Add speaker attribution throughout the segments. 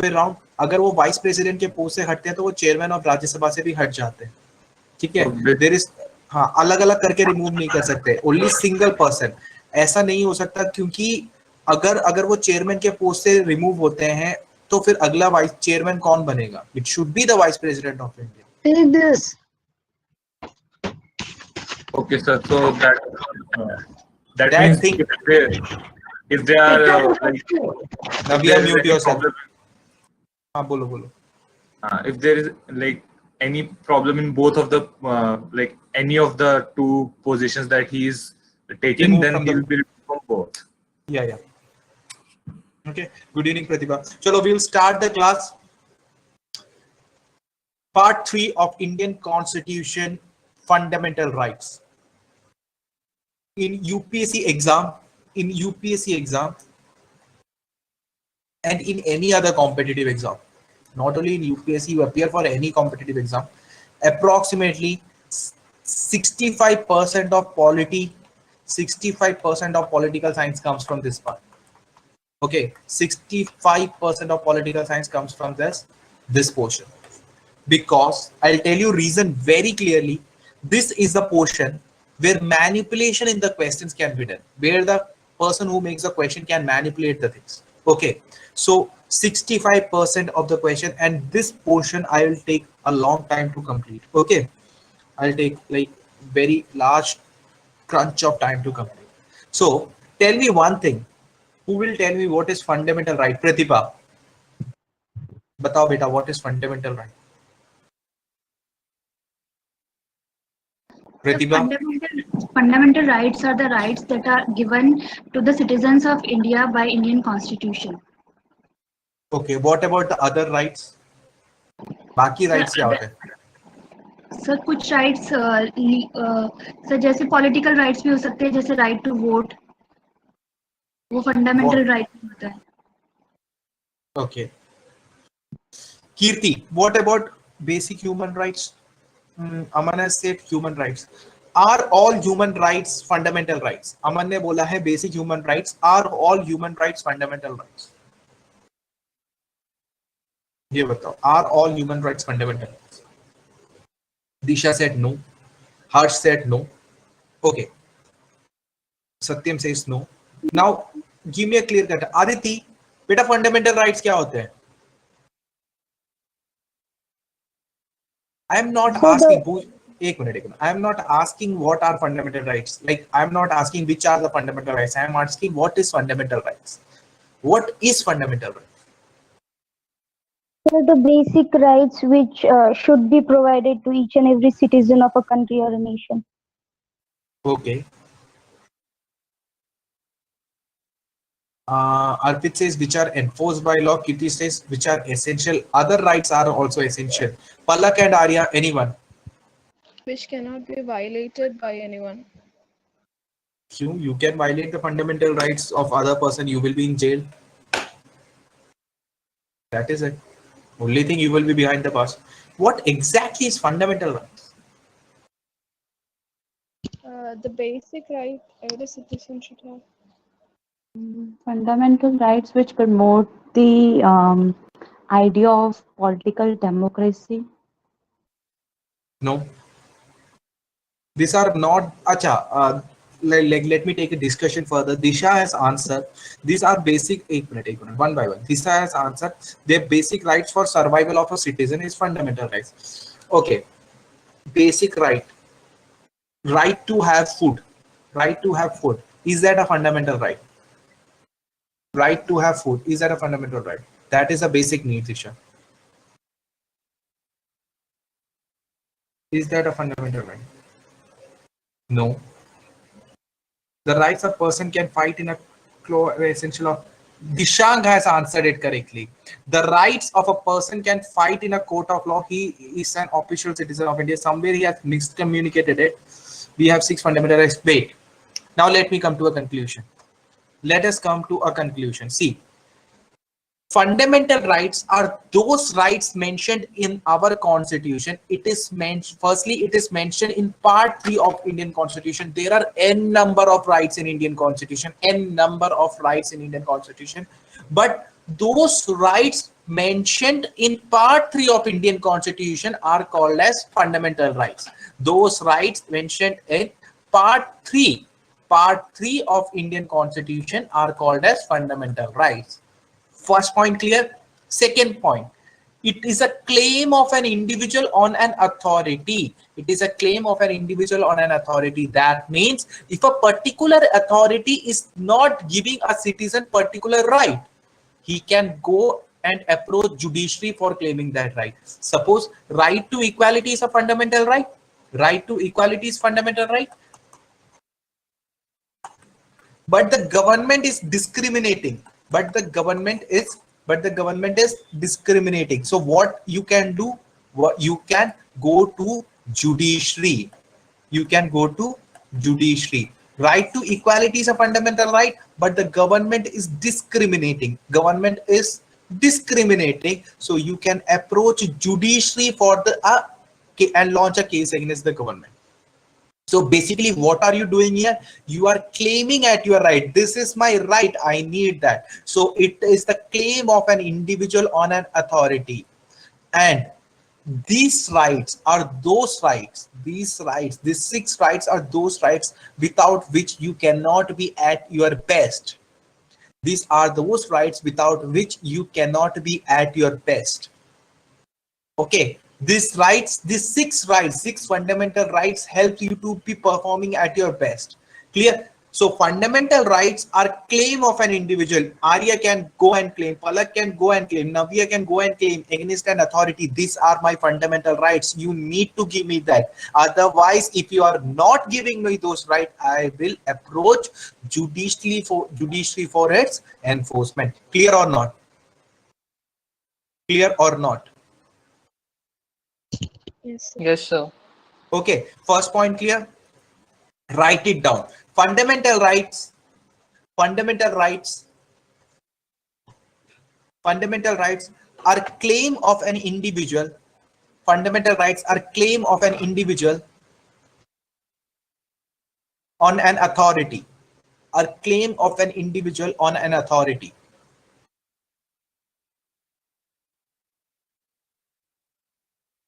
Speaker 1: Way round, अगर वो vice president के पोस्ट से हटते हैं तो वो चेयरमैन ऑफ राज्यसभा से भी हट जाते हैं, ठीक है। देयर इज, हाँ, अलग अलग करके रिमूव नहीं कर सकते, ओनली सिंगल पर्सन। ऐसा नहीं हो सकता, क्योंकि अगर वो चेयरमैन के पोस्ट से रिमूव होते हैं तो फिर अगला वाइस चेयरमैन कौन बनेगा? It should be the vice president of India.
Speaker 2: Okay, sir. So that means
Speaker 1: thing,
Speaker 2: if they are like,
Speaker 1: Navi, mute yourself. हाँ, बोलो बोलो.
Speaker 2: If there is like any problem in both of the like any of the two positions that he is taking,
Speaker 1: Remove
Speaker 2: then
Speaker 1: from
Speaker 2: he
Speaker 1: the-
Speaker 2: will be removed from both.
Speaker 1: Yeah. Okay. Good evening, Pratibha. Chalo, we will start the class. Part 3 of Indian Constitution, Fundamental Rights. In UPSC exam, and in any other competitive exam, not only in UPSC, you appear for any competitive exam, approximately 65% of polity, 65% of political science comes from this part. Okay, 65% of political science comes from this portion. Because I'll tell you reason very clearly. This is the portion where manipulation in the questions can be done, where the person who makes the question can manipulate the things. Okay, so 65% of the question, and this portion I will take a long time to complete. Okay, I'll take like very large crunch of time to complete. So tell me one thing. Who will tell me what is fundamental right? Pratibha, batao beta, what is fundamental right?
Speaker 3: Fundamental rights are the rights that are given to the citizens of India by Indian Constitution.
Speaker 1: Okay, what about the other rights? बाकी rights क्या होते हैं?
Speaker 3: Sir कुछ rights sir जैसे political rights भी हो सकते हैं, जैसे right to vote, वो fundamental right होता है.
Speaker 1: Okay. Kirti, what about basic human rights? Aman has said human rights. Are all human rights fundamental rights? Aman ने बोला है basic human rights. Are all human rights fundamental rights? ये बताओ. Are all human rights fundamental rights? Disha said no. Harsh said no. Okay. Satyam says no. Now, give me a clear cut. Aditi, बेटा fundamental rights क्या होते हैं? I am not asking who. एक minute. I am not asking what are fundamental rights. Like, I am not asking which are the fundamental rights. I am asking what is fundamental rights. What is fundamental rights?
Speaker 4: The basic rights which should be provided to each and every citizen of a country or a nation.
Speaker 1: Okay. Arpit says which are enforced by law. Kirti says which are essential. Other rights are also essential. Palak and Arya, anyone?
Speaker 5: Which cannot be violated by anyone.
Speaker 1: You can violate the fundamental rights of other person, you will be in jail. That is it. Only thing, you will be behind the bars. What exactly is fundamental rights?
Speaker 5: The basic right every citizen should have.
Speaker 6: Fundamental rights which promote the idea of political democracy.
Speaker 1: No. These are not. Acha, let me take a discussion further. Disha has answered. These are basic. One by one. Disha has answered. Their basic rights for survival of a citizen is fundamental rights. Okay. Basic right. Right to have food. Right to have food. Is that a fundamental right? Right to have food. Is that a fundamental right? That is a basic need, Disha. Is that a fundamental right? No. The rights of person can fight in a essential of. Dishang has answered it correctly. The rights of a person can fight in a court of law. He is an official citizen of India. Somewhere he has miscommunicated it. We have 6 fundamental rights. Wait. Now let me come to a conclusion. Let us come to a conclusion. See. Fundamental rights are those rights mentioned in our constitution. It is mentioned, firstly, it is mentioned in part 3 of Indian Constitution. There are n number of rights in Indian Constitution, n number of rights in Indian Constitution. But those rights mentioned in part 3 of Indian Constitution are called as fundamental rights. Those rights mentioned in part 3 of Indian Constitution are called as fundamental rights. First point clear. Second point, it is a claim of an individual on an authority. It is a claim of an individual on an authority. That means if a particular authority is not giving a citizen particular right, he can go and approach judiciary for claiming that right. Suppose right to equality is a fundamental right. Right to equality is fundamental right. But the government is discriminating. But the government is discriminating. So what you can do? What you can go to judiciary. You can go to judiciary. Right to equality is a fundamental right, but the government is discriminating. Government is discriminating. So you can approach judiciary for the and launch a case against the government. So basically, what are you doing here? You are claiming at your right. This is my right. I need that. So it is the claim of an individual on an authority. And these rights are those rights. These 6 rights are those rights without which you cannot be at your best. These are those rights without which you cannot be at your best. Okay. These 6 fundamental rights help you to be performing at your best. Clear? So fundamental rights are claim of an individual. Arya can go and claim, Palak can go and claim, Navya can go and claim against an authority. These are my fundamental rights. You need to give me that. Otherwise, if you are not giving me those rights, I will approach judiciary for its enforcement. Clear or not? Clear or not?
Speaker 5: Yes, sir.
Speaker 7: Yes, sir.
Speaker 1: Okay, first point clear. Write it down. Fundamental rights are claim of an individual. Fundamental rights are claim of an individual on an authority. Are claim of an individual on an authority.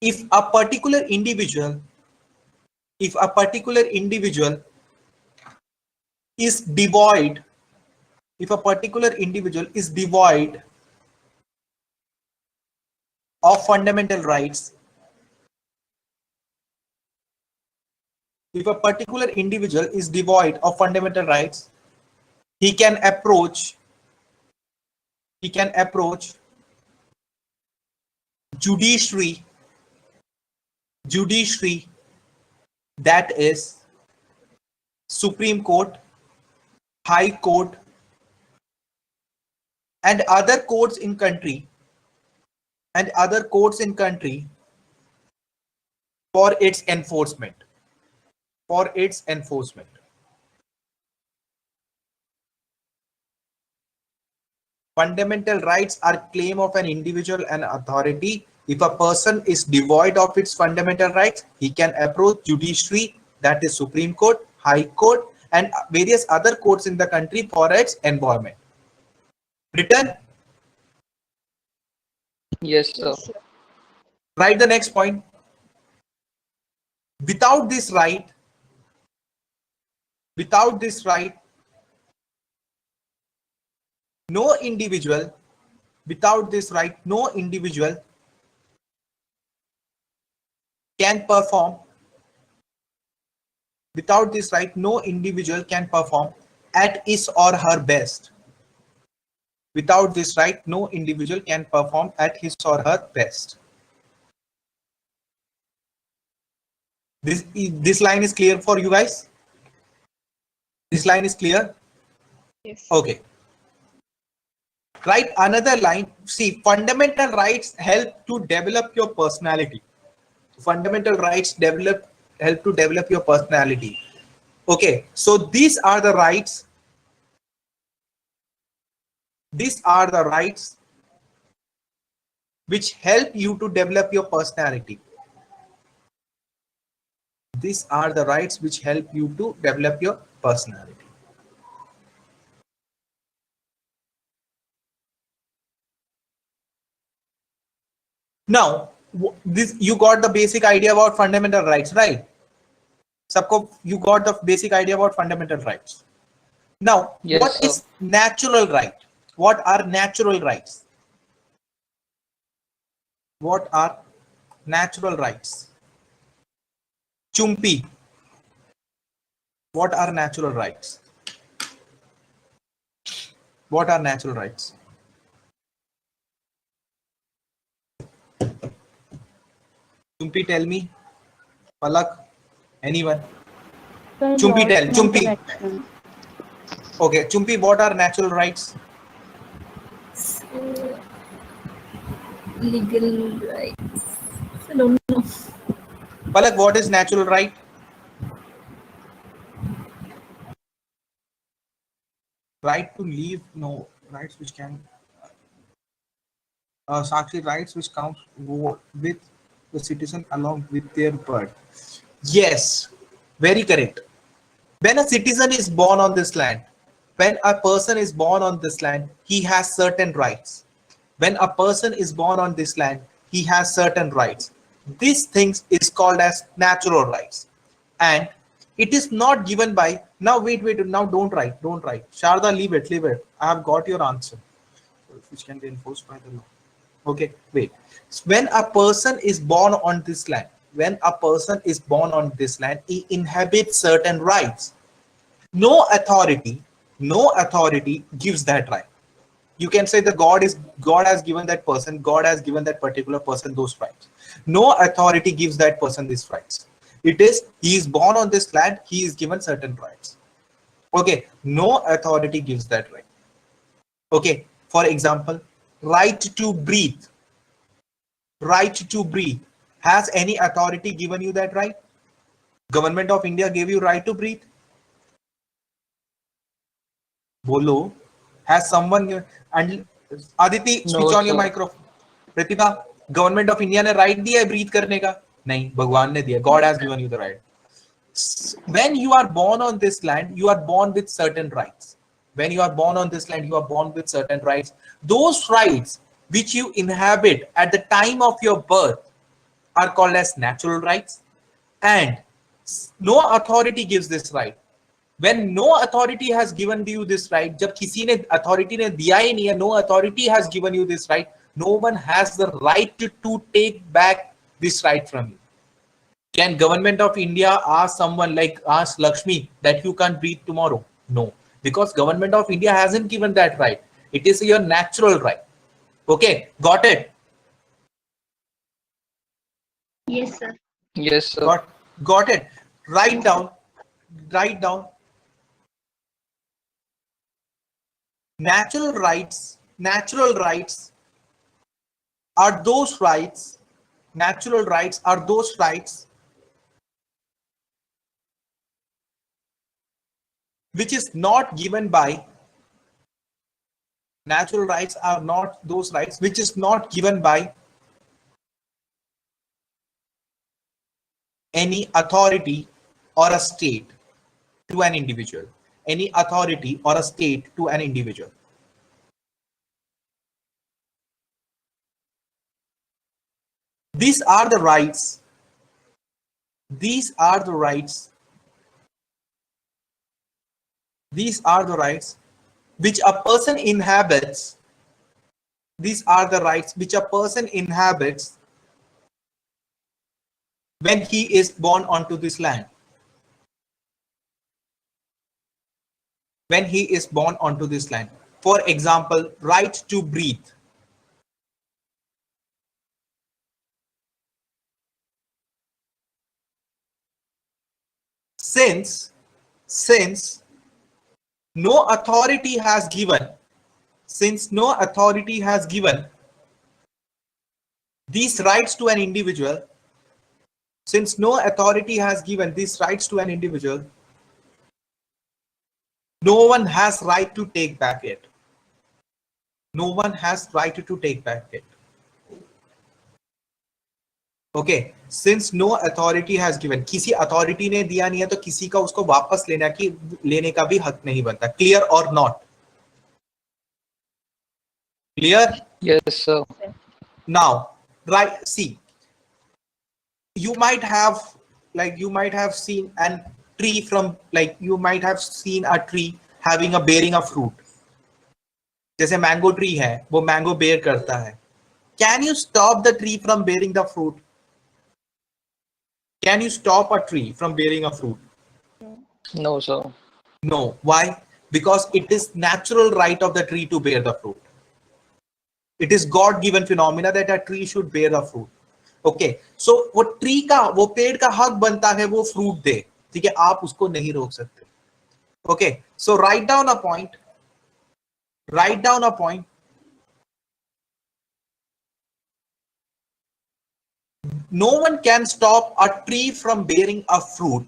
Speaker 1: If a particular individual is devoid, of fundamental rights, he can approach judiciary, that is Supreme Court, High Court, and other courts in country, for its enforcement. Fundamental rights are claim of an individual and authority. If a person is devoid of its fundamental rights, he can approach judiciary, that is Supreme Court, High Court, and various other courts in the country for its enforcement. Written?
Speaker 7: Yes, sir.
Speaker 5: Yes, sir.
Speaker 1: Write the next point. Without this right, no individual can perform. Without this right, no individual can perform at his or her best. Without this right, no individual can perform at his or her best. This line is clear for you guys? This line is clear?
Speaker 5: Yes.
Speaker 1: Okay. Write another line. See, fundamental rights help to develop your personality. Fundamental rights help to develop your personality. Okay, so these are the rights. These are the rights which help you to develop your personality. These are the rights which help you to develop your personality. Now, this you got the basic idea about fundamental rights, right? Sabko, you got the basic idea about fundamental rights. Now,
Speaker 7: Yes,
Speaker 1: what
Speaker 7: sir.
Speaker 1: is natural right? What are natural rights? What are natural rights? Chumpi, what are natural rights? What are natural rights? Chumpi, tell me. Palak, anyone? Chumpi, tell. Chumpi. Okay, Chumpi, what are natural rights?
Speaker 8: Legal rights. I don't know.
Speaker 1: Palak, what is natural right? Right to leave, no. Rights which can... Sakshi, rights which count with the citizen along with their birth. Yes, very correct. When a citizen is born on this land, when a person is born on this land, he has certain rights. When a person is born on this land, he has certain rights. These things is called as natural rights. And it is not given by... Now, wait, now don't write. Sharda, leave it. I have got your answer, which can be enforced by the law. Okay, wait. When a person is born on this land, he inhabits certain rights. No authority gives that right. You can say God has given that person, God has given that particular person those rights. No authority gives that person these rights. It is, he is born on this land, he is given certain rights. Okay, no authority gives that right. Okay, for example, right to breathe. Right to breathe. Has any authority given you that right? Government of India gave you right to breathe? Bolo. Has someone... And Aditi, switch
Speaker 7: No,
Speaker 1: on your
Speaker 7: sir.
Speaker 1: microphone. Pratibha, government of India ने right दिया है breathe करने का? नहीं, भगवान ने दिया. God has given you the right. When you are born on this land, you are born with certain rights. When you are born on this land, you are born with certain rights. Those rights which you inhabit at the time of your birth are called as natural rights, and no authority gives this right. When no authority has given you this right, जब किसी ने authority ने दिया ही नहीं है, no authority has given you this right, no one has the right to take back this right from you. Can government of India ask someone like ask Lakshmi that you can't breathe tomorrow? No, because government of India hasn't given that right. It is your natural right. Okay, got it?
Speaker 3: Yes, sir.
Speaker 7: Yes, sir.
Speaker 1: Got it. Write down. Natural rights are those rights. Natural rights are those rights which is not given by... Natural rights are not those rights which is not given by any authority or a state to an individual. Any authority or a state to an individual. These are the rights. These are the rights. These are the rights which a person inhabits. These are the rights which a person inhabits when he is born onto this land. When he is born onto this land. For example, right to breathe. Since no authority has given, these rights to an individual, no one has right to take back it. No one has right to take back it. Okay, since no authority has given, किसी authority ने दिया नहीं है तो किसी का उसको वापस लेने का भी हक नहीं बनता. Clear or not? Clear?
Speaker 7: Yes, sir.
Speaker 1: Now, Right, see, you might have seen a tree from, like you might have seen a tree having a bearing a fruit. जैसे मैंगो ट्री है, वो मैंगो बेयर करता है. Can you stop the tree from bearing the fruit? Can you stop a tree from bearing a fruit?
Speaker 7: No, sir.
Speaker 1: No. Why? Because it is natural right of the tree to bear the fruit. It is God-given phenomena that a tree should bear the fruit. Okay. So वो tree का, वो पेड़ का हक बनता है वो fruit दे. ठीक है, आप उसको नहीं रोक सकते. Okay. So write down a point. Write down a point. No one can stop a tree from bearing a fruit.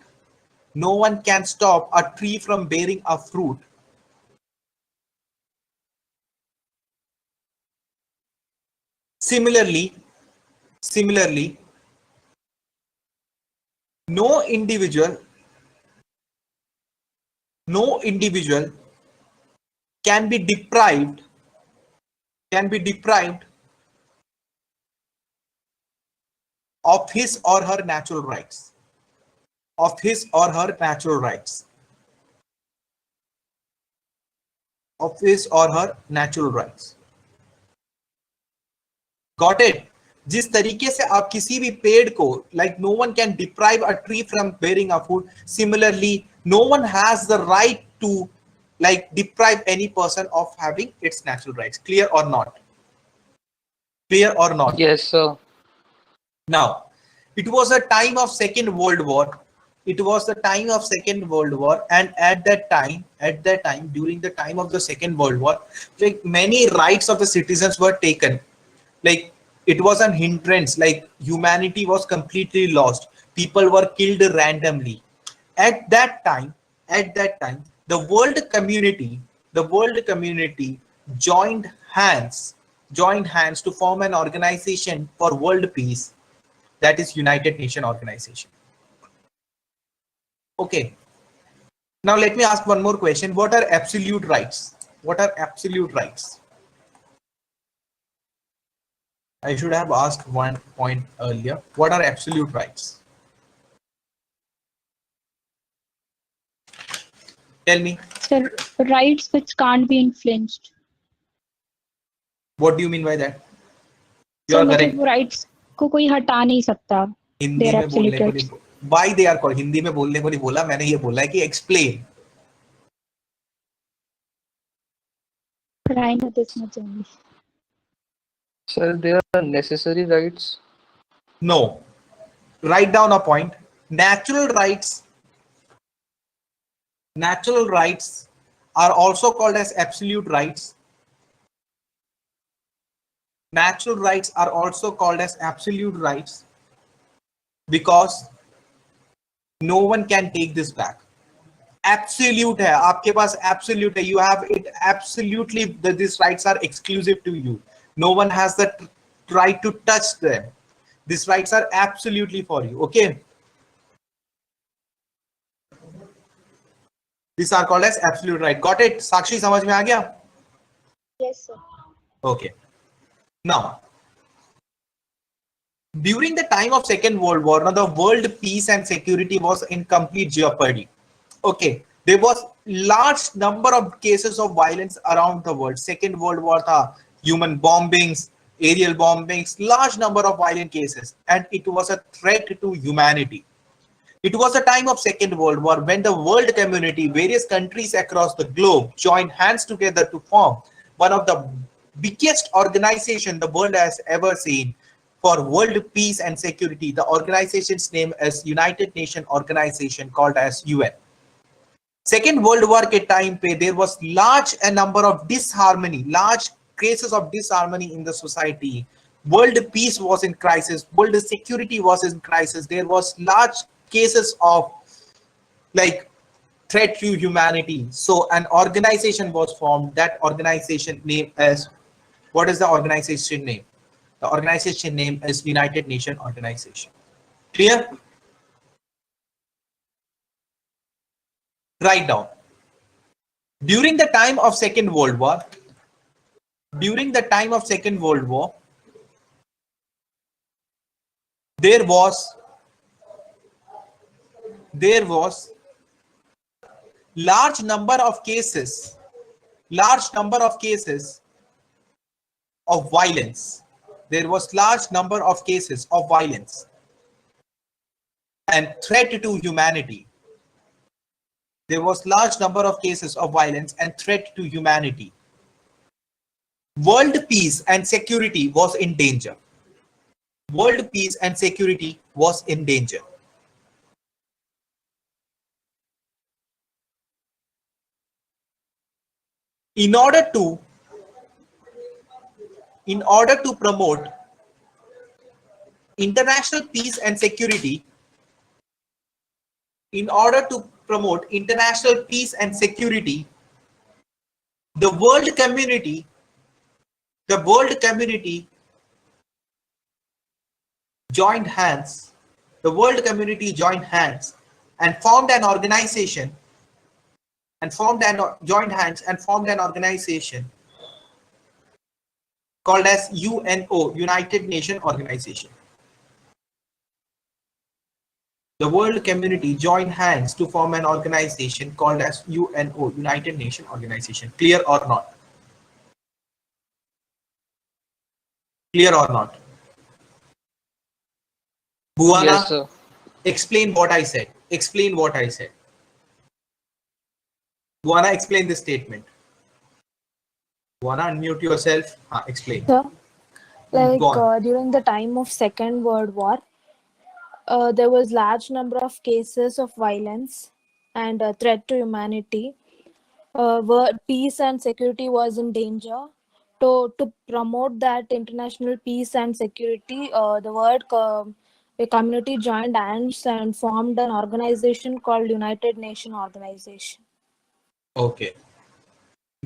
Speaker 1: No one can stop a tree from bearing a fruit. Similarly, no individual can be deprived of his or her natural rights. Of his or her natural rights. Of his or her natural rights. Got it? जिस तरीके से आप किसी भी पेड़ को, like no one can deprive a tree from bearing a fruit, similarly no one has the right to like deprive any person of having its natural rights. Clear or not? Clear or not?
Speaker 7: Yes, sir.
Speaker 1: Now, it was a time of Second World War. It was the time of Second World War, and at that time, during the time of the Second World War, like many rights of the citizens were taken. Like it was an hindrance, like humanity was completely lost. People were killed randomly. At that time, the world community joined hands to form an organization for world peace, that is United Nations Organization. Okay. Now let me ask one more question. What are absolute rights? What are absolute rights? I should have asked one point earlier. What are absolute rights? Tell me.
Speaker 9: Sir, rights which can't be infringed.
Speaker 1: What do you mean by that? You
Speaker 9: So
Speaker 1: are correct.
Speaker 9: मतलब rights को कोई हटा नहीं सकता.
Speaker 1: हिंदी में बोलने को नहीं. Why they are called? Hindi में बोलने को नहीं बोला, मैंने ये बोला है कि explain.
Speaker 9: Try not this much only.
Speaker 7: Sir, they are necessary rights.
Speaker 1: No. Write down a point. Natural rights are also called as absolute rights. Natural rights are also called as absolute rights because no one can take this back. Absolute है, आपके पास absolute है. You have it absolutely. These rights are exclusive to you. No one has the right to touch them. These rights are absolutely for you. Okay. These are called as absolute right. Got it? Sakshi, समझ में आ गया?
Speaker 5: Yes, sir.
Speaker 1: Okay. Now, during the time of Second World War, now the world peace and security was in complete jeopardy. Okay. There was large number of cases of violence around the world. Second World War tha, human bombings, aerial bombings, large number of violent cases, and it was a threat to humanity. It was a time of Second World War when the world community, various countries across the globe, joined hands together to form one of the biggest organization the world has ever seen for world peace and security. The organization's name is United Nations Organization, called as UN. Second World War के time पे there was large a number of disharmony, large cases of disharmony in the society. World peace was in crisis. World security was in crisis. There was large cases of like threat to humanity. So an organization was formed. That organization name is, what is the organization name? The organization name is United Nations Organization. Clear? Write down. During the time of Second World War, there was large number of cases of violence. There was large number of cases of violence and threat to humanity. There was large number of cases of violence and threat to humanity. World peace and security was in danger. World peace and security was in danger. In order to promote international peace and security, the world community joined hands and formed an organization called as UNO, United Nations Organization. The world community joined hands to form an organization called as UNO, United Nations Organization. Clear or not? Clear or not? Buana,
Speaker 7: Yes, sir.
Speaker 1: explain what I said. Buana, explain this statement. Buana, unmute yourself. Explain.
Speaker 10: Sir, like
Speaker 1: Go on.
Speaker 10: during the time of Second World War, there was large number of cases of violence and threat to humanity. Peace and security was in danger. To promote that international peace and security, the community joined hands and formed an organization called United Nations Organization.
Speaker 1: Okay.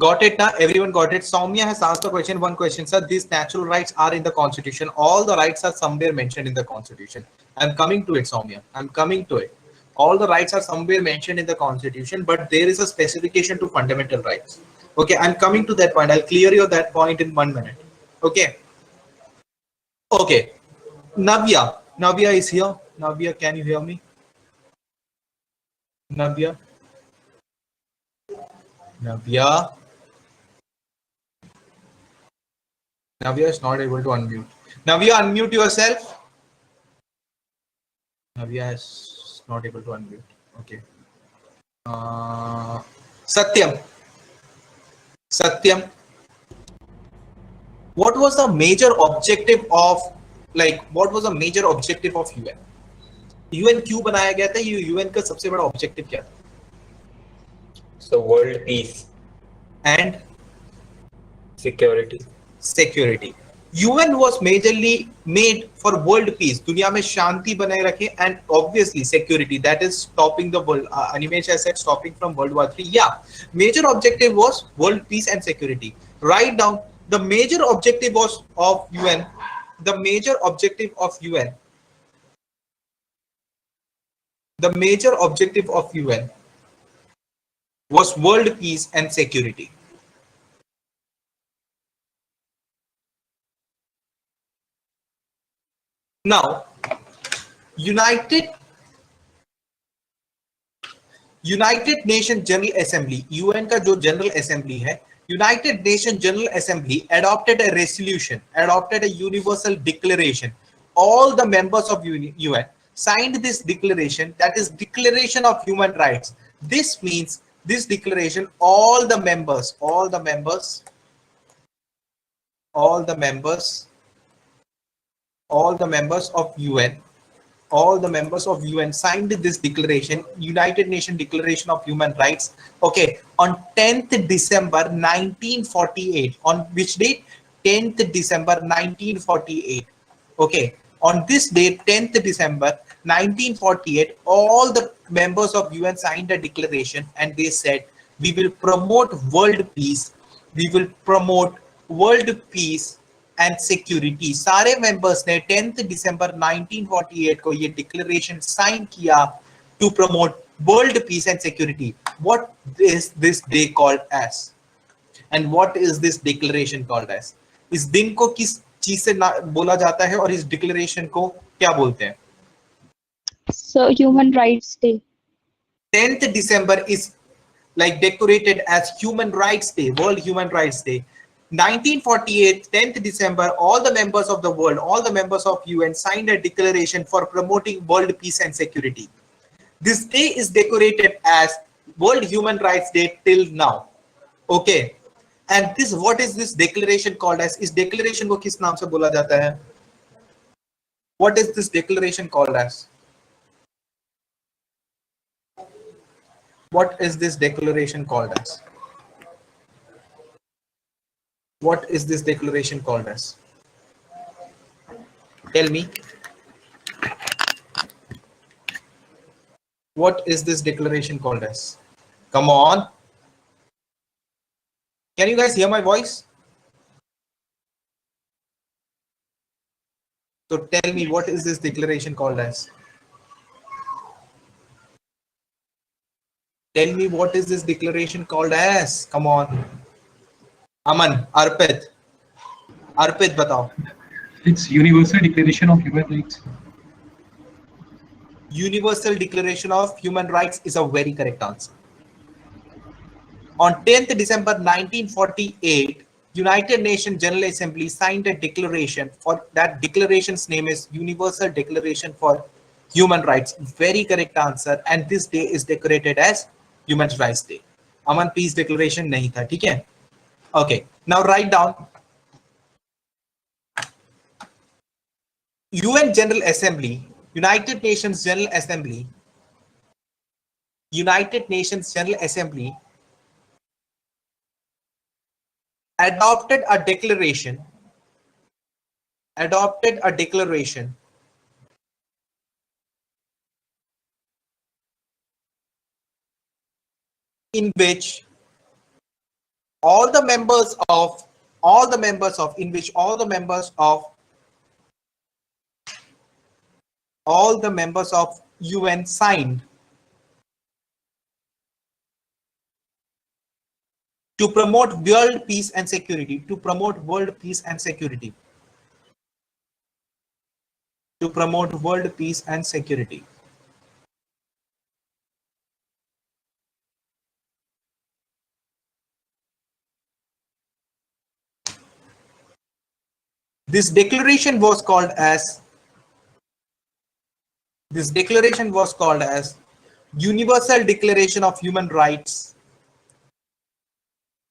Speaker 1: Got it now? Everyone got it? Soumya has asked the question, one question, sir. These natural rights are in the constitution. All the rights are somewhere mentioned in the constitution. I'm coming to it, Soumya. I'm coming to it. All the rights are somewhere mentioned in the constitution, but there is a specification to fundamental rights. Okay, I'm coming to that point. I'll clear you that point in 1 minute. Okay. Okay. Navya. Navya is here. Navya, can you hear me? Navya. Navya is not able to unmute. Navya, unmute yourself. Navya is not able to unmute. Okay. Satyam. What was the major objective of UN? UN क्यों बनाया गया था? ये UN का सबसे बड़ा objective क्या था?
Speaker 11: So world peace
Speaker 1: and
Speaker 11: security.
Speaker 1: UN was majorly made for world peace. दुनिया में शांति बनाए रखे, and obviously security, that is stopping the world. Animesh has said stopping from World War III. Yeah, major objective was world peace and security. Write down the major objective of UN. The major objective of UN was world peace and security. Now, United Nations General Assembly, UN का जो General Assembly है, United Nations General Assembly adopted a resolution, adopted a universal declaration. All the members of UN signed this declaration, that is Declaration of Human Rights. This means this declaration, all the members of UN signed this declaration, United Nations Declaration of Human Rights. Okay, on 10th December 1948. On which date? 10th December 1948. Okay, on this date, 10th December 1948, all the members of UN signed a declaration and they said, we will promote world peace. We will promote world peace and security. सारे members ने 10th December 1948 को ये declaration sign किया to promote world peace and security. What is this day called as? And what is this declaration called as? इस दिन को किस चीज से बोला जाता है और इस declaration को क्या बोलते हैं?
Speaker 9: So Human Rights Day.
Speaker 1: 10th December is like decorated as Human Rights Day, World Human Rights Day. 1948, 10th December, all the members of the world, all the members of UN signed a declaration for promoting world peace and security. This day is decorated as World Human Rights Day till now. Okay. And this, what is this declaration called as? इस declaration को किस नाम से बोला जाता है? What is this declaration called as? What is this declaration called as? What is this declaration called as? Tell me. What is this declaration called as? Come on. Can you guys hear my voice? So tell me, what is this declaration called as? Tell me, what is this declaration called as? Come on. Aman, Arpit, batao.
Speaker 12: It's Universal Declaration of Human Rights.
Speaker 1: Universal Declaration of Human Rights is a very correct answer. On 10th December 1948, United Nations General Assembly signed a declaration. For that declaration's name is Universal Declaration for Human Rights. Very correct answer. And this day is decorated as Human Rights Day. Aman, peace declaration nahi tha, theek hai? Okay. Now write down. UN General Assembly, United Nations General Assembly, United Nations General Assembly adopted a declaration in which all the members of UN signed to promote world peace and security, to promote world peace and security, to promote world peace and security. This declaration was called as Universal Declaration of Human Rights.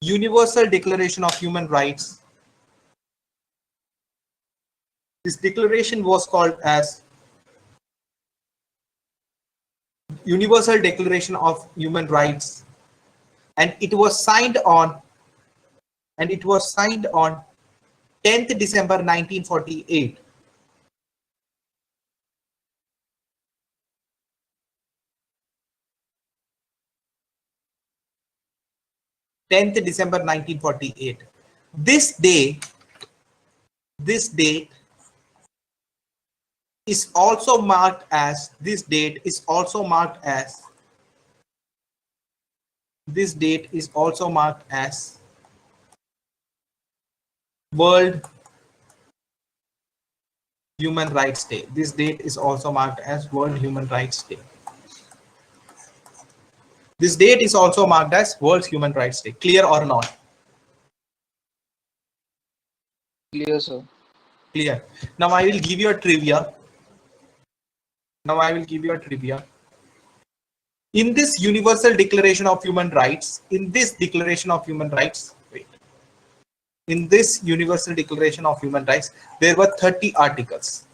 Speaker 1: Universal Declaration of Human Rights. This declaration was called as Universal Declaration of Human Rights, and it was signed on 10th December 1948. December 1948. This date is also marked as World Human Rights Day. This date is also marked as World Human Rights Day. This date is also marked as World Human Rights Day. Clear or not?
Speaker 7: Clear, sir.
Speaker 1: Clear. Now I will give you a trivia. In this Universal Declaration of Human Rights, in this Universal Declaration of Human Rights, there were 30 articles.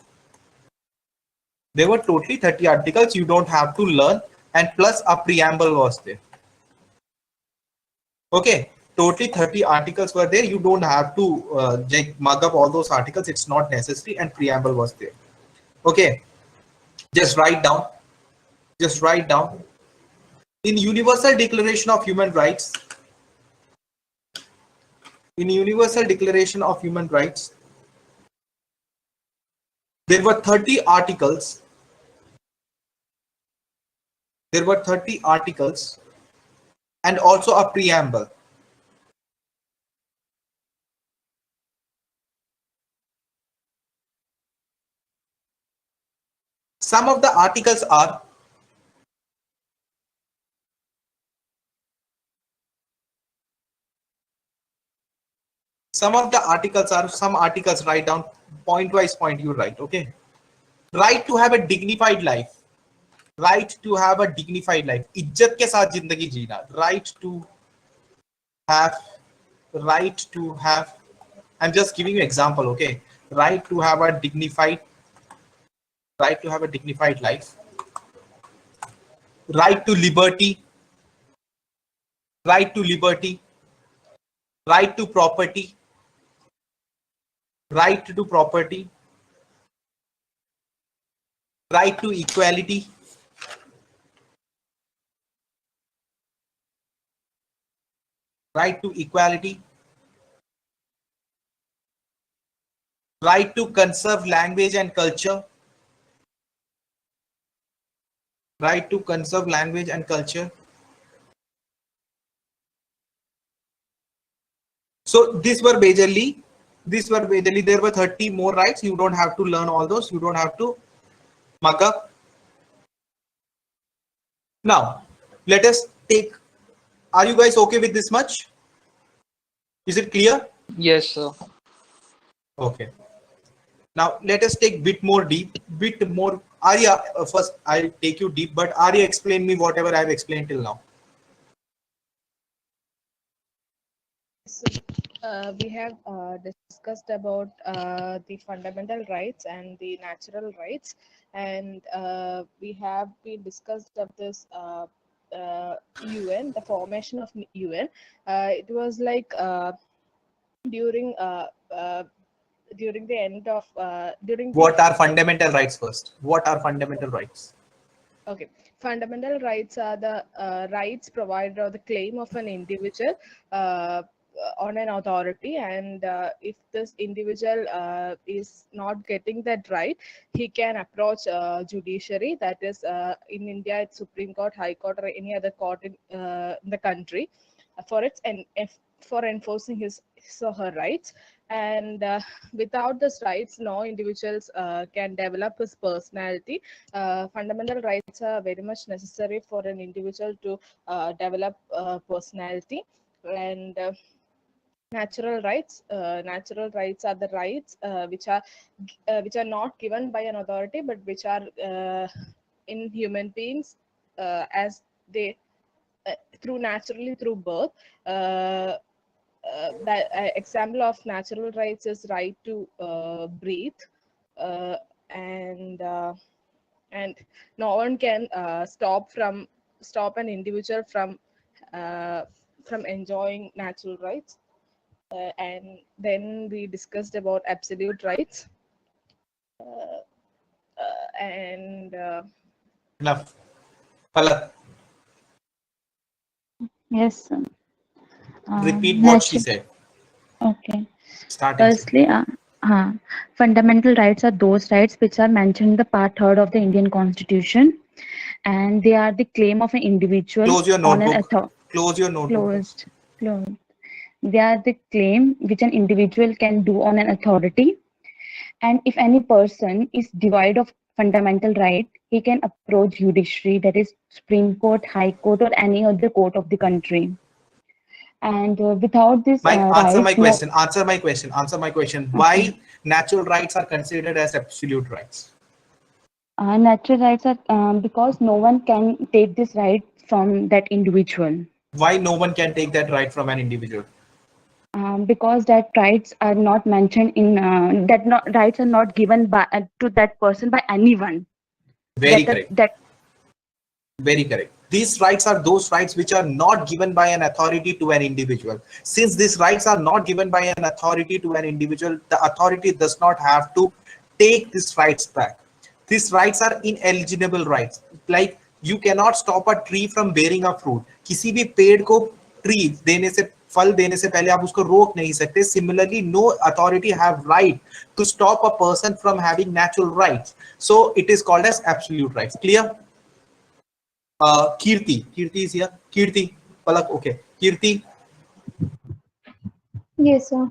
Speaker 1: There were totally 30 articles. You don't have to learn, and plus a preamble was there. Okay, totally 30 articles were there. You don't have to mug up all those articles. It's not necessary, and preamble was there. Okay, just write down. In Universal Declaration of Human Rights, there were 30 articles. And also a preamble. Some of the articles are some articles write down point-wise point you write, okay? Right to have a dignified life. Right to have a dignified life. इज्जत के साथ जिंदगी जीना. Right to have. I'm just giving you example, okay? Right to have a dignified life. Right to liberty. Right to liberty. Right to property. Right to property. Right to equality. Right to equality. Right to conserve language and culture. Right to conserve language and culture. So these were majorly, there were 30 more rights. You don't have to learn all those. You don't have to mug up. Now, let us take, are you guys okay with this much? Is it clear?
Speaker 7: Yes, sir.
Speaker 1: Okay. Now, let us take bit more. Arya, first I'll take you deep, but Arya, explain me whatever I've explained till now.
Speaker 5: So, we have discussed about the fundamental rights and the natural rights, and we have been discussed of this UN, the formation of UN. It was like during the end of
Speaker 1: What are fundamental rights first? What are fundamental rights?
Speaker 5: Okay, fundamental rights are the rights provided or the claim of an individual on an authority, and if this individual is not getting that right, he can approach judiciary, that is in India it's Supreme Court, High Court, or any other court in the country for its and for enforcing his or her rights. And without these rights, no individuals can develop his personality. Fundamental rights are very much necessary for an individual to develop personality. And natural rights are the rights which are not given by an authority, but which are in human beings as they naturally through birth. That example of natural rights is right to breathe, and no one can stop an individual from enjoying natural rights. And then we discussed about absolute rights, and
Speaker 1: Enough. Palak,
Speaker 6: Yes, sir.
Speaker 1: repeat what she said.
Speaker 6: Okay.
Speaker 1: Starting.
Speaker 6: Firstly, fundamental rights are those rights which are mentioned in the Part 3rd of the Indian Constitution, and they are the claim of an individual
Speaker 1: Close your
Speaker 6: on an
Speaker 1: notebook. Close your notebook.
Speaker 6: Closed. They are the claim which an individual can do on an authority, and if any person is devoid of fundamental right, he can approach judiciary, that is Supreme Court, High Court, or any other court of the country. And without this
Speaker 1: Answer my
Speaker 6: rights,
Speaker 1: question. Answer my question. Why natural rights are considered as absolute rights?
Speaker 6: natural rights are because no one can take this right from that individual.
Speaker 1: Why no one can take that right from an individual?
Speaker 6: Because that rights are not mentioned in rights are not given by to that person by anyone.
Speaker 1: Very correct. Very correct. These rights are those rights which are not given by an authority to an individual. Since these rights are not given by an authority to an individual, the authority does not have to take these rights back. These rights are ineligible rights. Like you cannot stop a tree from bearing a fruit. किसी भी पेड़ को tree देने से फल देने से पहले आप उसको रोक नहीं सकते. Similarly, no authority have right to stop a person from having natural rights. So it is called as absolute rights. Clear? Kirti is here. Kirti, Palak, okay. Kirti.
Speaker 9: Yes, sir.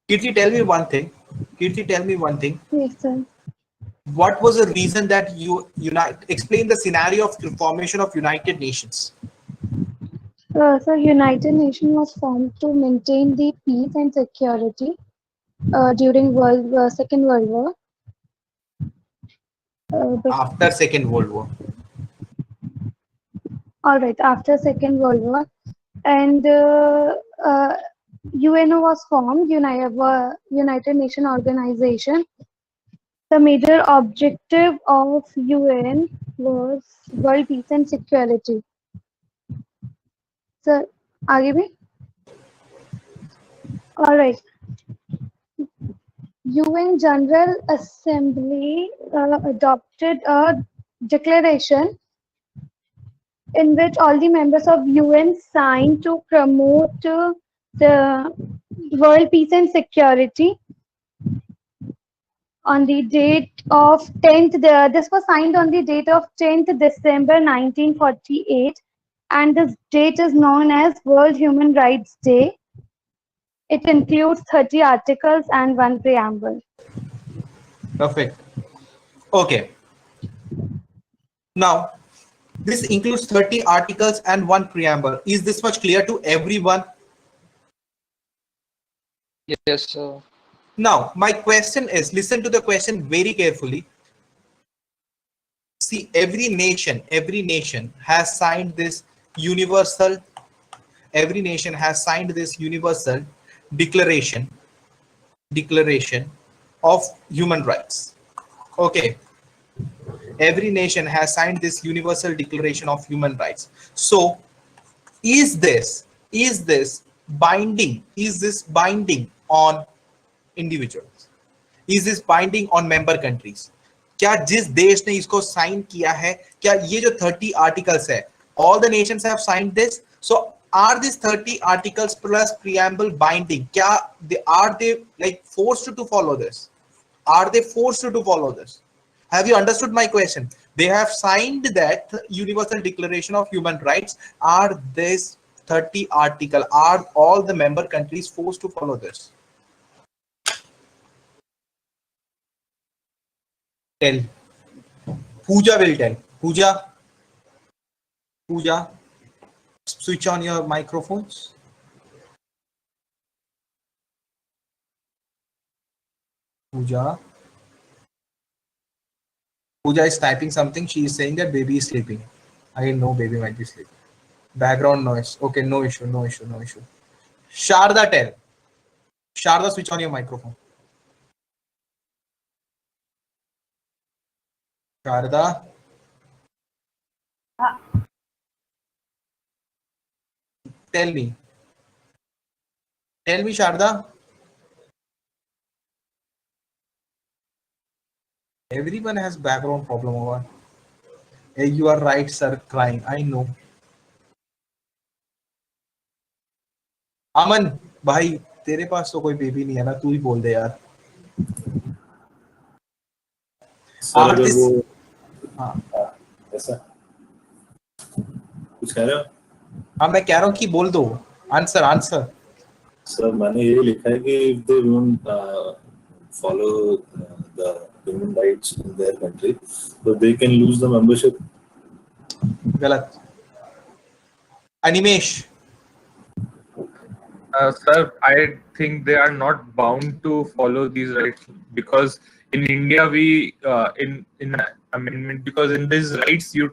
Speaker 1: Kirti, tell me one thing.
Speaker 9: Yes, sir.
Speaker 1: what was the reason that you explain the scenario of the formation of United Nations?
Speaker 3: So United Nations was formed to maintain the peace and security during Second World War.
Speaker 1: After Second World War.
Speaker 3: All right, after Second World War, and UNO was formed, United Nations Organization. The major objective of UN was world peace and security. Sir, आगे भी? All right. UN General Assembly adopted a declaration in which all the members of UN signed to promote the world peace and security. On the date of 10th, this was signed on the date of 10th December 1948, and this date is known as World Human Rights Day. It includes 30 articles and 1 preamble.
Speaker 1: Perfect. Okay. Now, this includes 30 articles and 1 preamble. Is this much clear to everyone?
Speaker 7: Yes, sir.
Speaker 1: Now, my question is, listen to the question very carefully. See, every nation has signed this universal declaration of human rights. Okay. Every nation has signed this universal declaration of human rights. So, is this binding? Is this binding on individuals? Is this binding on member countries? क्या जिस देश ने इसको sign किया है, क्या ये जो 30 articles है, all the nations have signed this? So are these 30 articles plus preamble binding? Are they like forced to follow this? Are they forced to follow this? Have you understood my question? They have signed that Universal Declaration of Human Rights. Are this 30 article? Are all the member countries forced to follow this? Tell. Pooja will tell. Pooja, switch on your microphones. Pooja is typing something. She is saying that baby is sleeping. I know baby might be sleeping. Background noise. Okay, no issue. Sharda, tell. Sharda, switch on your microphone. Sharda. Tell me, Sharda. Everyone has background problem over. Hey, you are right, sir. Crying. I know. अमन भाई, तेरे पास तो कोई baby नहीं है ना, तू ही बोल दे यार.
Speaker 13: सर अगर वो ऐसा कुछ कह रहे हो?
Speaker 1: हाँ, मैं कह रहा हूँ कि बोल दो. आंसर.
Speaker 13: सर मैंने ये लिखा है कि if they won't follow the human rights in their country, so they can lose the membership.
Speaker 1: गलत. Animesh.
Speaker 2: Sir, I think they are not bound to follow these rights because in India we in amendment, because in these rights you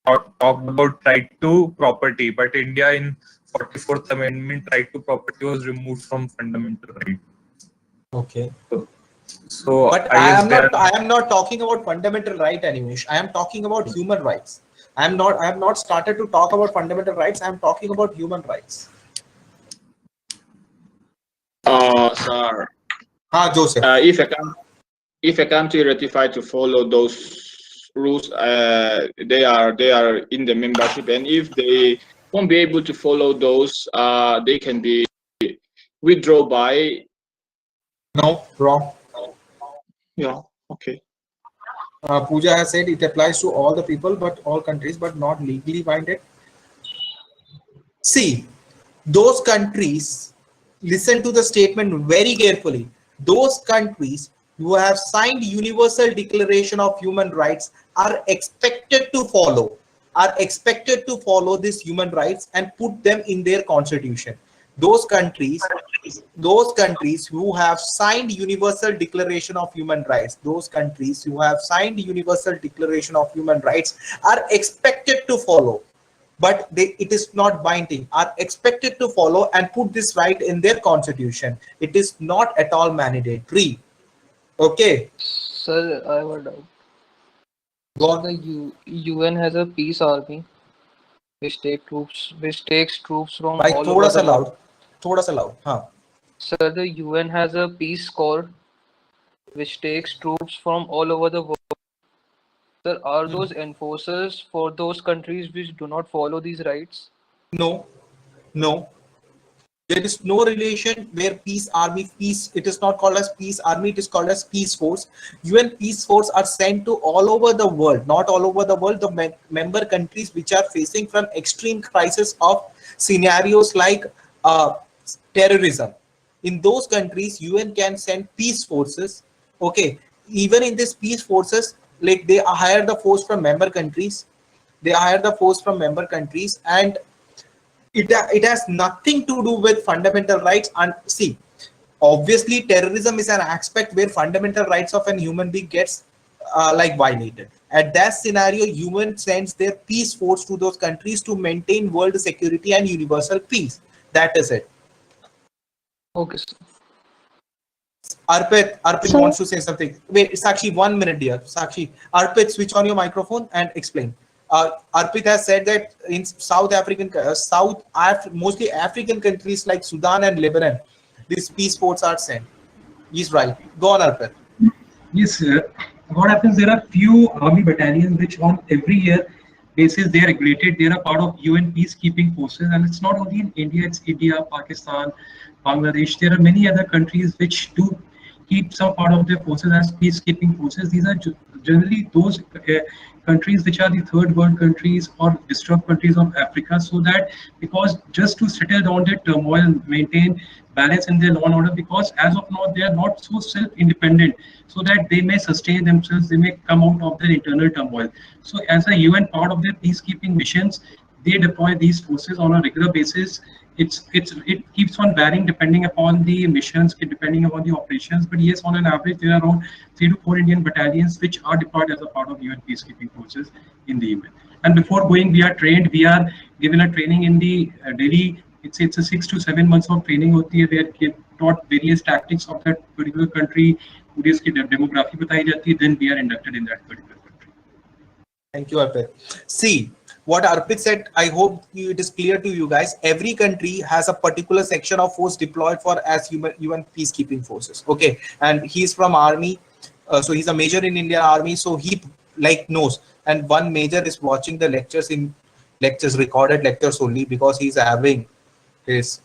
Speaker 2: talked about right to property, but India in 44th Amendment right to property was removed from fundamental right.
Speaker 1: Okay.
Speaker 2: So
Speaker 1: but I am not talking about fundamental right, Animesh. I am talking about human rights. I have not started to talk about fundamental rights. I am talking about human rights.
Speaker 14: Sir.
Speaker 1: Joseph.
Speaker 14: If a country ratified to follow those rules, they are in the membership, and if they won't be able to follow those, they can be withdrawn by.
Speaker 1: No, wrong.
Speaker 14: Yeah. Okay.
Speaker 1: Pooja has said it applies to all the people, but all countries, but not legally binded. See, those countries, listen to the statement very carefully. Those countries who have signed Universal Declaration of Human Rights are expected to follow these human rights and put them in their constitution. Those countries who have signed Universal Declaration of Human Rights, are expected to follow, but it is not binding, are expected to follow and put this right in their constitution. It is not at all mandatory. Okay.
Speaker 7: Sir, I have a doubt.
Speaker 1: Go
Speaker 7: So
Speaker 1: on.
Speaker 7: the UN has a peace army which takes troops from
Speaker 1: Bhai,
Speaker 7: all
Speaker 1: thoda
Speaker 7: over
Speaker 1: sa
Speaker 7: the world.
Speaker 1: loud. Thoda sa loud. Haan.
Speaker 7: Sir, the UN has a peace corps which takes troops from all over the world. Sir, are those enforcers for those countries which do not follow these rights?
Speaker 1: No. There is no relation where it is not called as peace army, it is called as peace force. UN peace force are sent to all over the world, not all over the world, the member countries which are facing from extreme crisis of scenarios like terrorism. In those countries, UN can send peace forces. Okay, even in these peace forces, like they hire the force from member countries. And it has nothing to do with fundamental rights. And see, obviously terrorism is an aspect where fundamental rights of an human being gets violated. At that scenario, UN sends their peace force to those countries to maintain world security and universal peace. That is it.
Speaker 7: Okay, sir.
Speaker 1: Arpit wants to say something. Wait, Sakshi, 1 minute, dear. Sakshi, Arpit, switch on your microphone and explain. Arpit has said that in mostly African countries like Sudan and Lebanon, these peace forces are sent. He's right. Go on, Arpit.
Speaker 12: Yes, sir. What happens? There are few army battalions which on every year basis they are regulated. They are part of UN peacekeeping forces, and it's not only in India. It's India, Pakistan, Bangladesh. There are many other countries which do keep some part of their forces as peacekeeping forces. These are generally those countries which are the third world countries or disturbed countries of Africa, so that because just to settle down their turmoil and maintain balance in their law and order, because as of now they are not so self-independent, so that they may sustain themselves, they may come out of their internal turmoil. So as a UN part of their peacekeeping missions, they deploy these forces on a regular basis. It keeps on varying depending upon the missions, depending upon the operations. But yes, on an average, there are around 3 to 4 Indian battalions which are deployed as a part of UN peacekeeping forces in the UN. And before going, we are trained. We are given a training in the Delhi. It's a 6 to 7 months of training. We are taught various tactics of that particular country. Demography बताई जाती है. Then we are inducted in that particular country.
Speaker 1: Thank you, Arpit. See, what Arpit said, I hope it is clear to you guys. Every country has a particular section of force deployed for as UN peacekeeping forces. Okay, and he's from army, so he's a major in Indian Army, so he knows. And one major is watching the recorded lectures only, because he's having his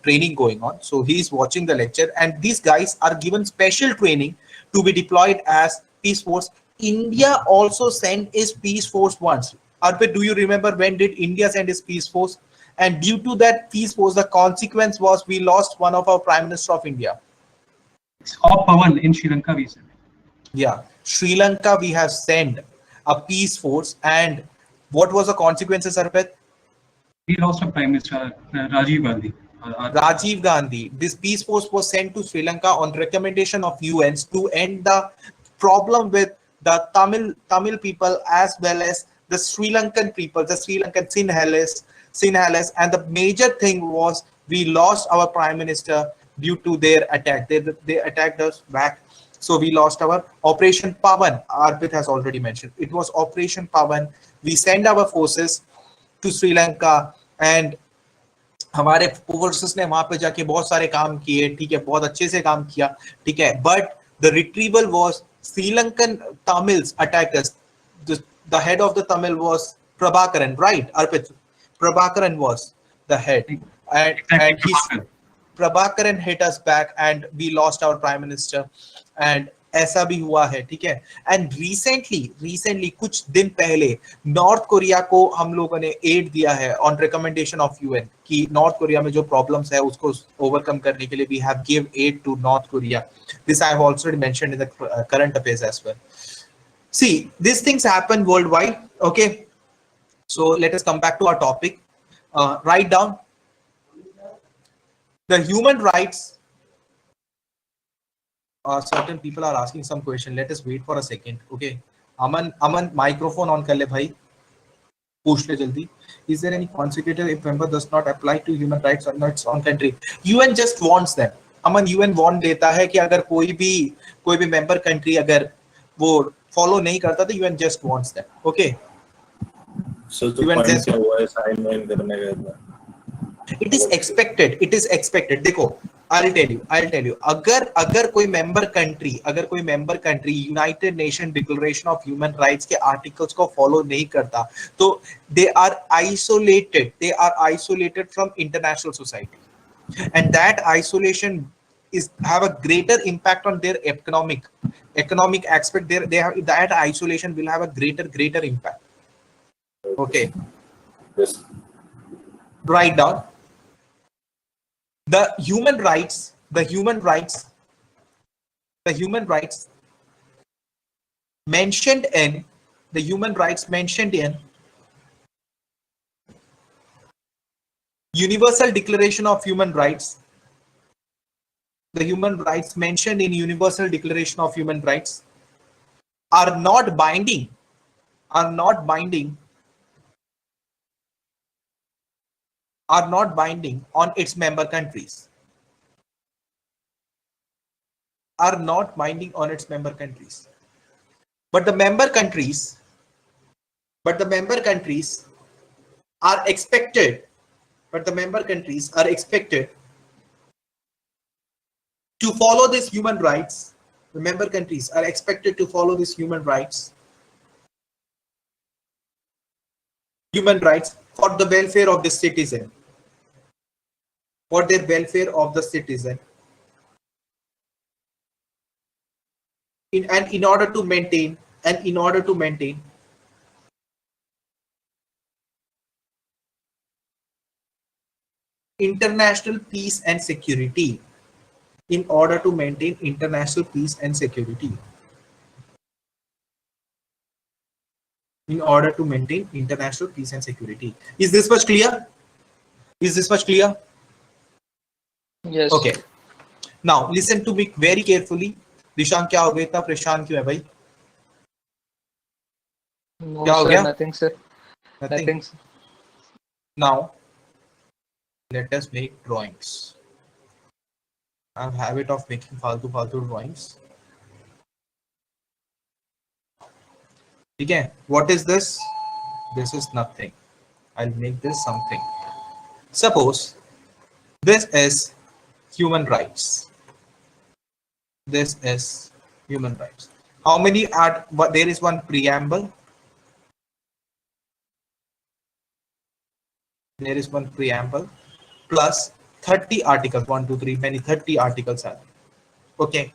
Speaker 1: training going on. So he's watching the lecture, and these guys are given special training to be deployed as peace force. India also sent its peace force once. Arpit, do you remember when did India send its peace force? And due to that peace force, the consequence was we lost one of our Prime Minister of India.
Speaker 12: It's Pawan in Sri Lanka, we said.
Speaker 1: Yeah, Sri Lanka, we have sent a peace force, and what was the consequences, Arpit?
Speaker 12: We lost a Prime Minister, Rajiv Gandhi.
Speaker 1: Rajiv Gandhi. This peace force was sent to Sri Lanka on recommendation of UNs to end the problem with the Tamil people as well as the Sri Lankan people, the Sri Lankan Sinhalese, and the major thing was we lost our Prime Minister due to their attack. They attacked us back, so we lost our Operation Pawan. Arpit has already mentioned it was Operation Pawan. We send our forces to Sri Lanka, and हमारे forces ने वहां पे जाके बहुत सारे काम किए, ठीक है, बहुत अच्छे से काम किया, ठीक है, but the retrieval was Sri Lankan Tamils attacked us. The head of the Tamil was Prabhakaran, right, Arpit? Prabhakaran was the head, and Prabhakaran hit us back, and we lost our Prime Minister. And ऐसा भी हुआ है, ठीक है। And recently कुछ दिन पहले north Korea को हम लोगों ने एड दिया है ऑन रिकमेंडेशन ऑफ यूएन कि नॉर्थ कोरिया में जो प्रॉब्लम्स है उसको ओवरकम करने के लिए we have give aid to North Korea. This I have also mentioned in the current affairs as well. See, these things happen worldwide. Okay, so let us come back to our topic. Write down the human rights. Certain people are asking some question. Let us wait for a second. Okay, Aman, microphone on कर ले भाई. पूछ ले जल्दी. Is there any consecutive if member does not apply to human rights on its own country? UN just wants them. Aman UN warn देता है कि अगर कोई भी member country अगर वो फॉलो नहीं करता तो UN just wants that. Okay,
Speaker 13: so तो पॉइंट क्या हुआ है साइन वाइन करने का?
Speaker 1: It is expected. देखो, I'll tell you अगर कोई member country United Nation declaration of human rights के आर्टिकल्स को फॉलो नहीं करता तो they are isolated from international society, and that isolation have a greater impact on their economic aspect. They have that isolation will have a greater impact. Okay,
Speaker 13: yes.
Speaker 1: Write down the human rights mentioned in Universal Declaration of Human Rights. The human rights mentioned in Universal Declaration of Human Rights are not binding on its member countries. But the member countries are expected to follow these human rights. The member countries are expected to follow these human rights for the welfare of the citizen, in order to maintain international peace and security. In order to maintain international peace and security. Is this much clear?
Speaker 7: Yes.
Speaker 1: Okay. Now listen to me very carefully. Dishan, क्या हो गया? इतना परेशान क्यों है भाई?
Speaker 7: No,
Speaker 1: क्या हो
Speaker 7: sir,
Speaker 1: गया?
Speaker 7: nothing, sir. Nothing.
Speaker 1: Now let us make drawings. I have a habit of making फालतू drawings. ठीक है? What is this? This is nothing. I'll make this something. Suppose this is human rights. How many are? There is one preamble. Plus 30 articles. 1, 2, 3, many 30 articles are there. Okay.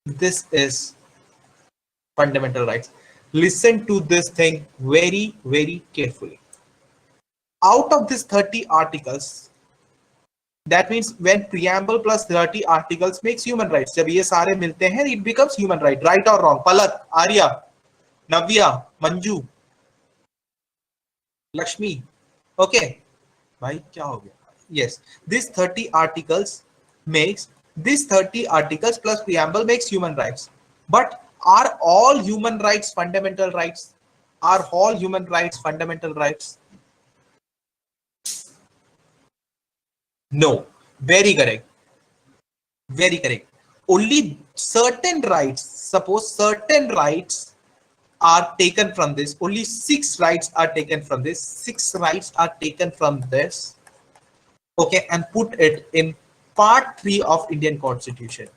Speaker 1: This is fundamental rights. Listen to this thing very, very carefully. Out of these 30 articles, that means when preamble plus 30 articles makes human rights. जब ये सारे मिलते हैं, it becomes human right. Right or wrong? Palak, Arya, Navya, Manju, Lakshmi. Okay. भाई क्या हो गया? Yes, these 30 articles plus preamble makes human rights. But are all human rights fundamental rights? No. Very correct. Only certain rights, suppose certain rights are taken from this. Only 6 rights are taken from this. Okay, and put it in part 3 of Indian Constitution.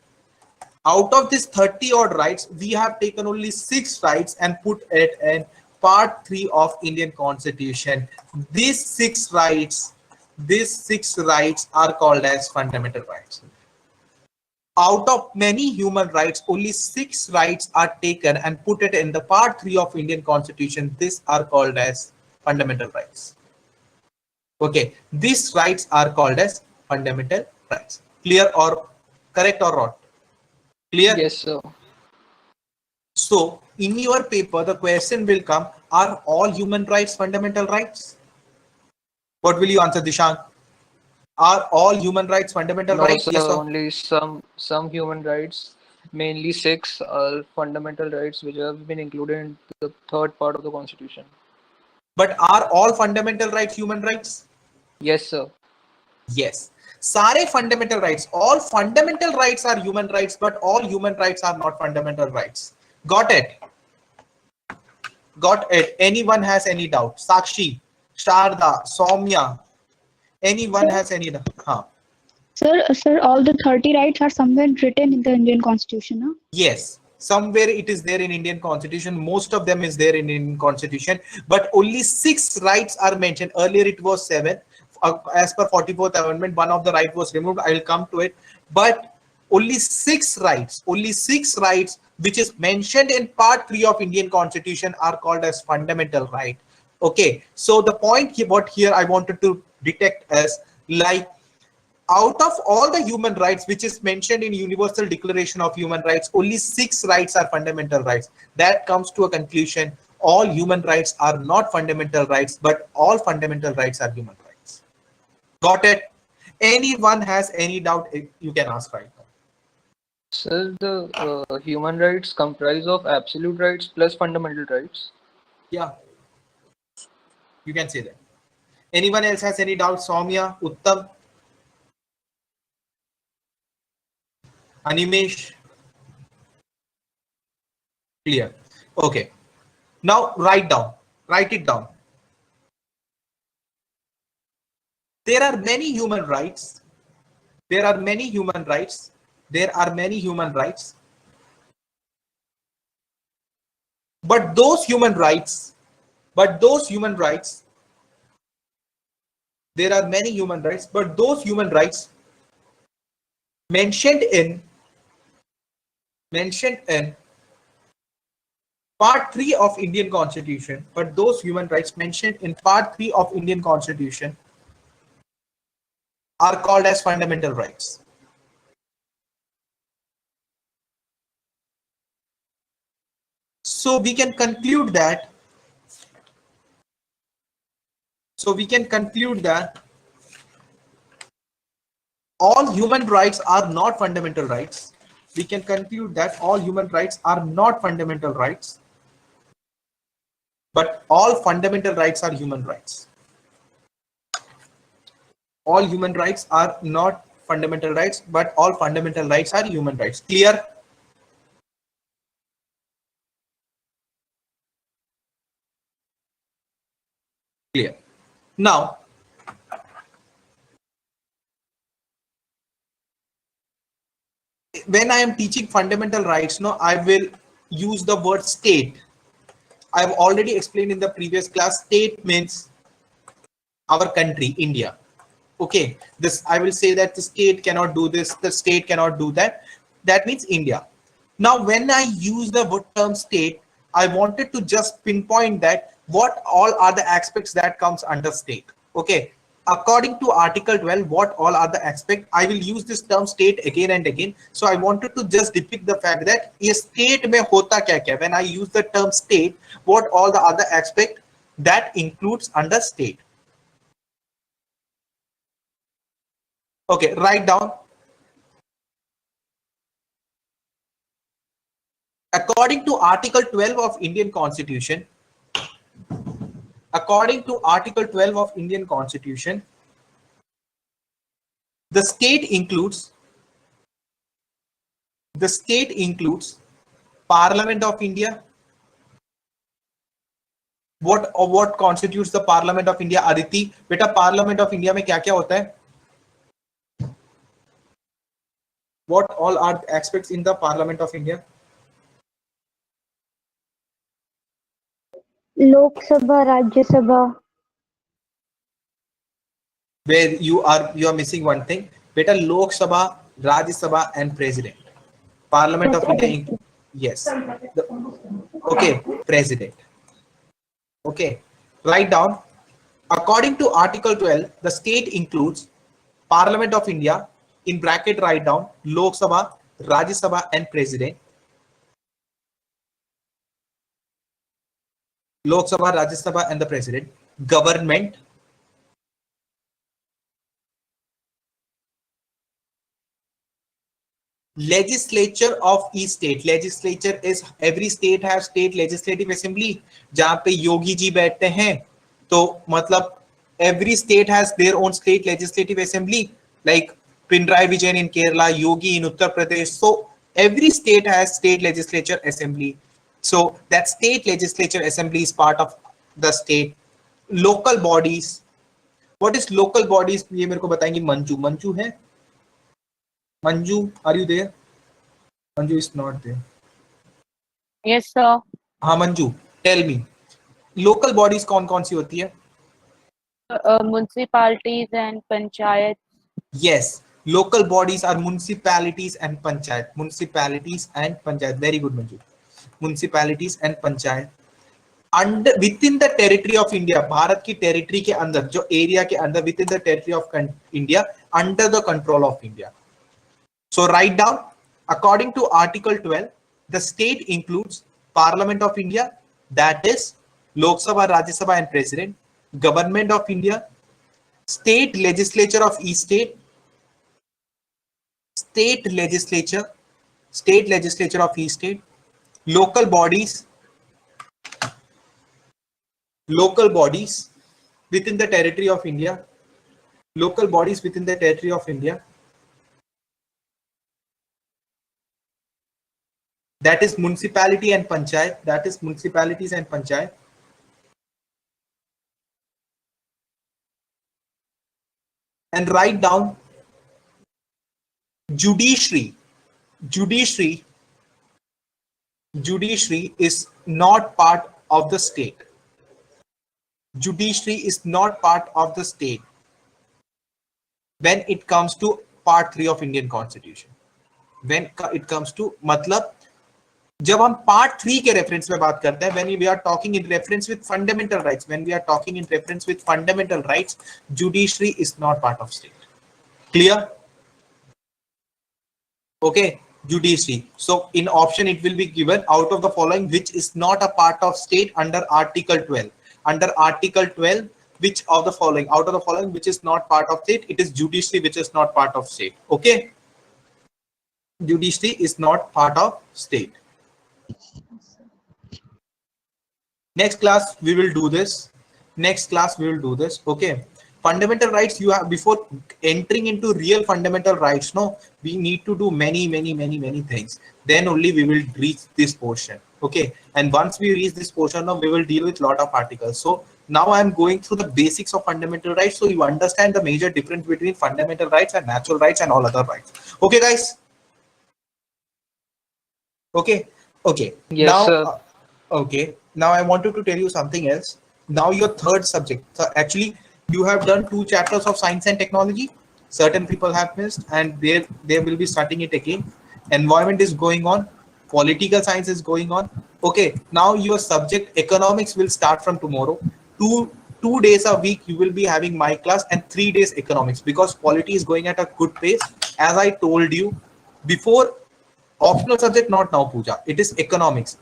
Speaker 1: Out of this 30 odd rights, we have taken only 6 rights and put it in part 3 of Indian Constitution. These 6 rights are called as fundamental rights. Out of many human rights, only 6 rights are taken and put it in the part 3 of Indian Constitution. These are called as fundamental rights. Okay, these rights are called as fundamental rights. Clear or correct or not? Clear?
Speaker 7: Yes, sir.
Speaker 1: So in your paper, the question will come, are all human rights fundamental rights? What will you answer, Dishant? Are all human rights fundamental
Speaker 7: No,
Speaker 1: rights?
Speaker 7: sir.
Speaker 1: Yes or
Speaker 7: Only some human rights, mainly 6, are fundamental rights which have been included in the third part of the Constitution.
Speaker 1: but are all fundamental rights human rights?
Speaker 7: Yes, sir.
Speaker 1: Yes. Sare fundamental rights. All fundamental rights are human rights, but all human rights are not fundamental rights. Got it? Got it. Anyone has any doubt? Sakshi, Sharda, Soumya. Anyone has any doubt? Huh.
Speaker 9: Sir, all the 30 rights are somewhere written in the Indian Constitution, huh?
Speaker 1: Yes. Somewhere it is there in Indian Constitution. Most of them is there in Indian Constitution, but only 6 rights are mentioned. Earlier it was 7. As per 44th Amendment, one of the right was removed. I will come to it. But only 6 rights, which is mentioned in part 3 of Indian Constitution are called as fundamental right. Okay. So the point what here I wanted to detect as, like, out of all the human rights which is mentioned in Universal Declaration of Human Rights, only 6 rights are fundamental rights. That comes to a conclusion. All human rights are not fundamental rights, but all fundamental rights are human rights. Got it? Anyone has any doubt, you can ask right now.
Speaker 7: Sir, the human rights comprise of absolute rights plus fundamental rights.
Speaker 1: Yeah, you can say that. Anyone else has any doubt? Soumya, Uttam, Animesh? Clear. Okay. Now write it down. There are many human rights. There are many human rights. There are many human rights. But those human rights, there are many human rights, but those human rights mentioned in part 3 of Indian Constitution, but those human rights mentioned in part 3 of Indian Constitution are called as fundamental rights. So we can conclude that all human rights are not fundamental rights. We can conclude that all human rights are not fundamental rights, but all fundamental rights are human rights. All human rights are not fundamental rights, but all fundamental rights are human rights. Clear? Clear. Now, when I am teaching fundamental rights, no, I will use the word state. I've already explained in the previous class. State means our country, India. Okay, this I will say that the state cannot do this, the state cannot do that. That means India. Now, when I use the word term state, I wanted to just pinpoint that what all are the aspects that comes under state. Okay, according to Article 12, what all are the aspects? I will use this term state again and again. So I wanted to just depict the fact that a state mein hota kya kya. When I use the term state, what all the other aspect that includes under state. Okay, write down. According to Article 12 of Indian Constitution, the state includes Parliament of India. What constitutes the Parliament of India? Aditi, beta, Parliament of India में क्या क्या होता है? What all are the aspects in the Parliament of India?
Speaker 4: Lok Sabha, Rajya Sabha.
Speaker 1: Where you are missing one thing. Beta, Lok Sabha Rajya Sabha and President. Parliament of India, yes. Okay, President. Okay, write down. According to Article 12, the state includes Parliament of India, in bracket write down, Lok Sabha, Rajya Sabha and President. Lok Sabha, Rajya Sabha and the President. Government. Legislature of each state. Legislature is every state has state legislative assembly जहाँ पे योगी जी बैठते हैं, तो मतलब every state has their own state legislative assembly, like Pinarayi Vijayan in Kerala, Yogi in Uttar Pradesh. So every state has state legislature assembly. So that state legislature assembly is part of the state. Local bodies. What is local bodies? ये मेरे को बताएंगे मंजू. मंजू है? Manju, are you there? Manju is not there.
Speaker 6: Yes, sir.
Speaker 1: हाँ Manju, tell me. Local bodies कौन सी होती है?
Speaker 6: Municipalities and panchayats.
Speaker 1: Yes, local bodies are municipalities and panchayat. Municipalities and panchayat. Very good, Manju. Municipalities and panchayat. Under within the territory of India, Bharat की territory के अंदर, जो area के अंदर, within the territory of India, under the control of India. So write down, according to Article 12, the state includes Parliament of India, that is Lok Sabha, Rajya Sabha and President, Government of India, state legislature of each state, state legislature of each state, local bodies within the territory of India, local bodies within the territory of India. That is municipality and panchayat. That is municipalities and panchayat. And write down judiciary. Judiciary is not part of the state. Judiciary is not part of the state when it comes to part 3 of Indian Constitution. When it comes to मतलब जब हम part 3 के reference में बात करते हैं, when we are talking in reference with fundamental rights, when we are talking in reference with fundamental rights, judiciary is not part of state. Clear? Okay, judiciary. So in option it will be given out of the following which is not a part of state under Article 12. Under Article 12, which of the following, out of the following which is not part of state, it is judiciary which is not part of state. Okay, judiciary is not part of state. Next class we will do this. Okay, fundamental rights, you have, before entering into real fundamental rights, no, we need to do many things, then only we will reach this portion. Okay, and once we reach this portion, now we will deal with lot of articles. So now I am going through the basics of fundamental rights, so you understand the major difference between fundamental rights and natural rights and all other rights. Okay guys? Okay.
Speaker 7: Yes,
Speaker 1: now
Speaker 7: sir.
Speaker 1: Okay, now I wanted to tell you something else. Now your third subject, so actually you have done 2 chapters of science and technology. Certain people have missed and they will be starting it again. Environment is going on, political science is going on. Okay, now your subject economics will start from tomorrow. Two days a week you will be having my class and 3 days economics, because polity is going at a good pace. As I told you before, optional subject not now, Pooja. It is economics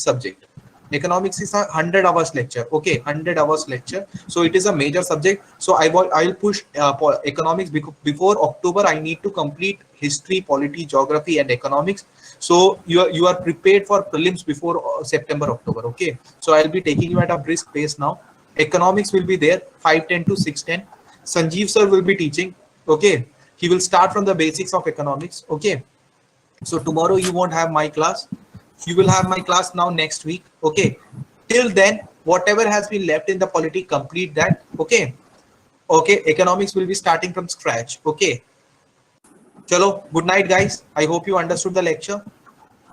Speaker 1: subject. Economics is a 100 hours lecture. Okay, 100 hours lecture. So it is a major subject. So I will push economics before October. I need to complete history, polity, geography, and economics. So you are prepared for prelims before September, October. Okay. So I'll be taking you at a brisk pace now. Economics will be there 5:10 to 6:10. Sanjeev sir will be teaching. Okay. He will start from the basics of economics. Okay. So tomorrow you won't have my class. You will have my class now next week. Okay. Till then, whatever has been left in the polity, complete that. Okay. Okay. Economics will be starting from scratch. Okay. Chalo. Good night, guys. I hope you understood the lecture.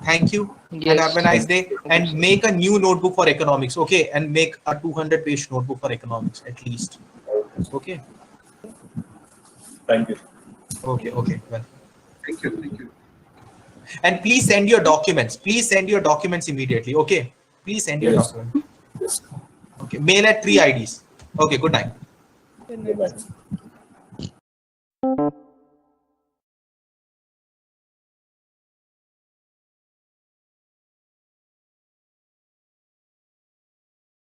Speaker 1: Thank you.
Speaker 7: Yes.
Speaker 1: And have a nice day. And make a new notebook for economics. Okay. And make a 200-page notebook for economics at least. Okay.
Speaker 13: Thank you.
Speaker 1: Okay. Well.
Speaker 12: Thank you. Thank you.
Speaker 1: And please send your documents. Please send your documents immediately. Okay. Please send your
Speaker 13: Yes.
Speaker 1: documents.
Speaker 13: Yes.
Speaker 1: Okay. Mail at 3 IDs. Okay. Good night.
Speaker 5: Good
Speaker 13: Good
Speaker 5: night,
Speaker 13: night.
Speaker 5: sir.